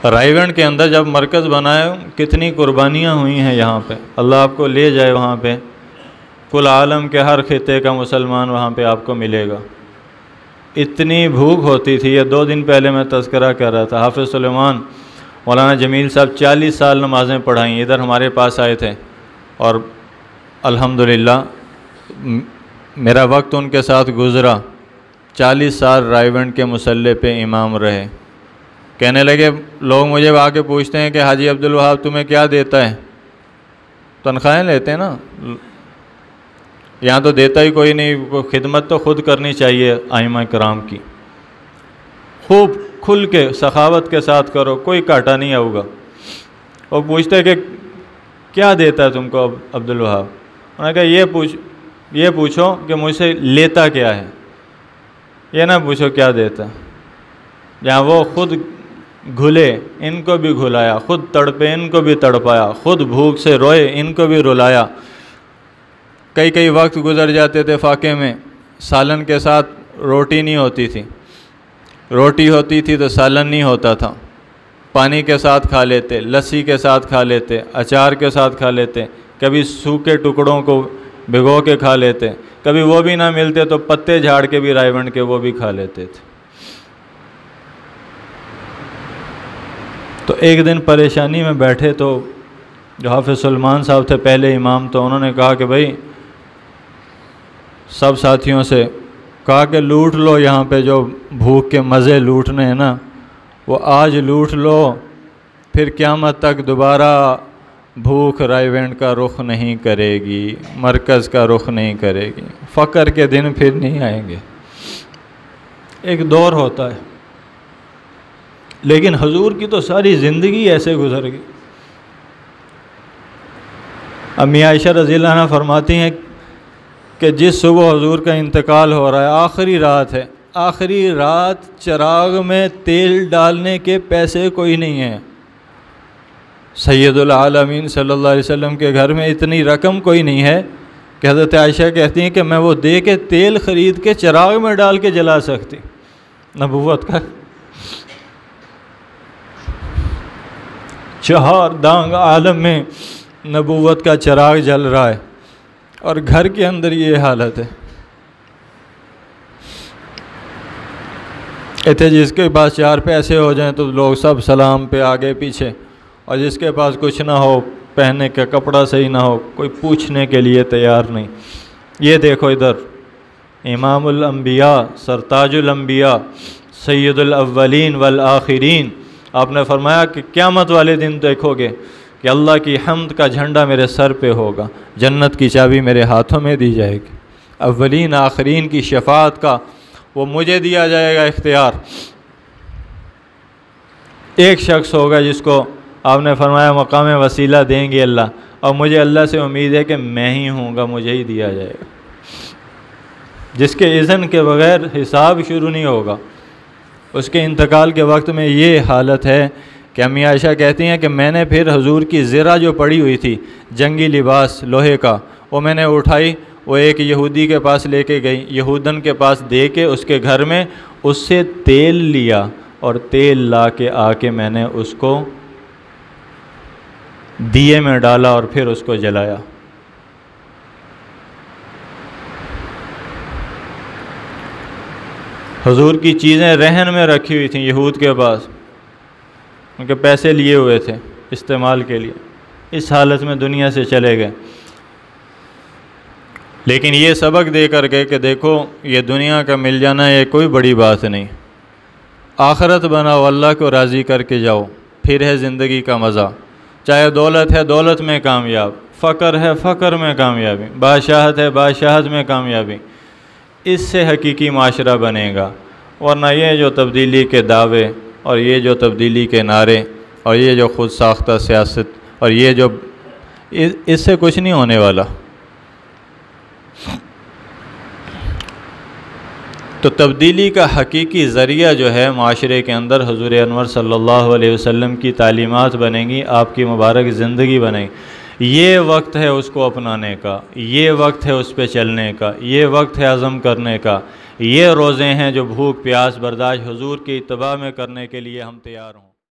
رائیونڈ کے اندر جب مرکز بنائے کتنی قربانیاں ہوئی ہیں یہاں پہ، اللہ آپ کو لے جائے وہاں پہ، کل عالم کے ہر خطے کا مسلمان وہاں پہ آپ کو ملے گا۔ اتنی بھوک ہوتی تھی، یہ 2 دن پہلے میں تذکرہ کر رہا تھا، حافظ سلیمان مولانا جمیل صاحب 40 سال نمازیں پڑھائیں، ادھر ہمارے پاس آئے تھے، اور الحمدللہ میرا وقت ان کے ساتھ گزرا، 40 سال رائیونڈ کے مصلی پہ امام رہے۔ کہنے لگے، لوگ مجھے آ کے پوچھتے ہیں کہ حاجی عبدالوہاب تمہیں کیا دیتا ہے؟ تنخواہیں لیتے ہیں نا، یہاں تو دیتا ہی کوئی نہیں، خدمت تو خود کرنی چاہیے ائمہ کرام کی، خوب کھل کے سخاوت کے ساتھ کرو، کوئی کاٹا نہیں ہوگا۔ اور پوچھتے کہ کیا دیتا ہے تم کو عبدالوہاب؟ انہوں نے کہا یہ پوچھو کہ مجھ سے لیتا کیا ہے، یہ نہ پوچھو کیا دیتا ہے۔ جہاں وہ خود گھلے ان کو بھی گھلایا، خود تڑپے ان کو بھی تڑپایا، خود بھوک سے روئے ان کو بھی رلایا۔ کئی وقت گزر جاتے تھے فاقے میں، سالن کے ساتھ روٹی نہیں ہوتی تھی، روٹی ہوتی تھی تو سالن نہیں ہوتا تھا، پانی کے ساتھ کھا لیتے، لسی کے ساتھ کھا لیتے، اچار کے ساتھ کھا لیتے، کبھی سوکھے ٹکڑوں کو بھگو کے کھا لیتے، کبھی وہ بھی نہ ملتے تو پتے جھاڑ کے بھی رائیونڈ کے وہ بھی کھا لیتے تھے۔ تو ایک دن پریشانی میں بیٹھے تو جو حافظ سلمان صاحب تھے پہلے امام، تو انہوں نے کہا کہ بھائی سب ساتھیوں سے کہا کہ لوٹ لو، یہاں پہ جو بھوک کے مزے لوٹنے ہیں نا وہ آج لوٹ لو، پھر قیامت تک دوبارہ بھوک رائیونڈ کا رخ نہیں کرے گی، مرکز کا رخ نہیں کرے گی، فقر کے دن پھر نہیں آئیں گے۔ ایک دور ہوتا ہے، لیکن حضور کی تو ساری زندگی ایسے گزر گئی۔ امی عائشہ رضی اللہ عنہ فرماتی ہیں کہ جس صبح حضور کا انتقال ہو رہا ہے، آخری رات ہے، آخری رات، چراغ میں تیل ڈالنے کے پیسے کوئی نہیں ہیں، سید العالمین صلی اللہ علیہ وسلم کے گھر میں اتنی رقم کوئی نہیں ہے کہ حضرت عائشہ کہتی ہیں کہ میں وہ دے کے تیل خرید کے چراغ میں ڈال کے جلا سکتی۔ نبوت کا 4 دانگ عالم میں نبوت کا چراغ جل رہا ہے، اور گھر کے اندر یہ حالت ہے۔ ایتھے جس کے پاس 4 پیسے ہو جائیں تو لوگ سب سلام پہ آگے پیچھے، اور جس کے پاس کچھ نہ ہو، پہننے کا کپڑا صحیح نہ ہو، کوئی پوچھنے کے لیے تیار نہیں۔ یہ دیکھو ادھر امام الانبیاء، سرتاج الانبیاء، سید الاولین والآخرین، آپ نے فرمایا کہ قیامت والے دن دیکھو گے کہ اللہ کی حمد کا جھنڈا میرے سر پہ ہوگا، جنت کی چابی میرے ہاتھوں میں دی جائے گی، اولین آخرین کی شفاعت کا وہ مجھے دیا جائے گا اختیار۔ ایک شخص ہوگا جس کو آپ نے فرمایا مقام وسیلہ دیں گے اللہ، اور مجھے اللہ سے امید ہے کہ میں ہی ہوں گا، مجھے ہی دیا جائے گا، جس کے اذن کے بغیر حساب شروع نہیں ہوگا۔ اس کے انتقال کے وقت میں یہ حالت ہے کہ امی عائشہ کہتی ہیں کہ میں نے پھر حضور کی زرہ جو پڑی ہوئی تھی، جنگی لباس لوہے کا، وہ میں نے اٹھائی، وہ ایک یہودی کے پاس لے کے گئی، یہودن کے پاس دے کے اس کے گھر میں اس سے تیل لیا، اور تیل لا کے آ کے میں نے اس کو دیے میں ڈالا اور پھر اس کو جلایا۔ حضور کی چیزیں رہن میں رکھی ہوئی تھیں یہود کے پاس، ان کے پیسے لیے ہوئے تھے استعمال کے لیے، اس حالت میں دنیا سے چلے گئے۔ لیکن یہ سبق دے کر کے کہ دیکھو یہ دنیا کا مل جانا یہ کوئی بڑی بات نہیں، آخرت بناؤ، اللہ کو راضی کر کے جاؤ، پھر ہے زندگی کا مزہ۔ چاہے دولت ہے دولت میں کامیاب، فقر ہے فقر میں کامیابی، بادشاہت ہے بادشاہت میں کامیابی، اس سے حقیقی معاشرہ بنے گا۔ ورنہ یہ جو تبدیلی کے دعوے اور یہ جو تبدیلی کے نعرے اور یہ جو خود ساختہ سیاست اور یہ جو اس سے کچھ نہیں ہونے والا۔ تو تبدیلی کا حقیقی ذریعہ جو ہے معاشرے کے اندر حضور انور صلی اللہ علیہ وسلم کی تعلیمات بنیں گی، آپ کی مبارک زندگی بنے گی۔ یہ وقت ہے اس کو اپنانے کا، یہ وقت ہے اس پہ چلنے کا، یہ وقت ہے عزم کرنے کا، یہ روزے ہیں جو بھوک پیاس برداشت حضور کی اتباع میں کرنے کے لیے ہم تیار ہوں۔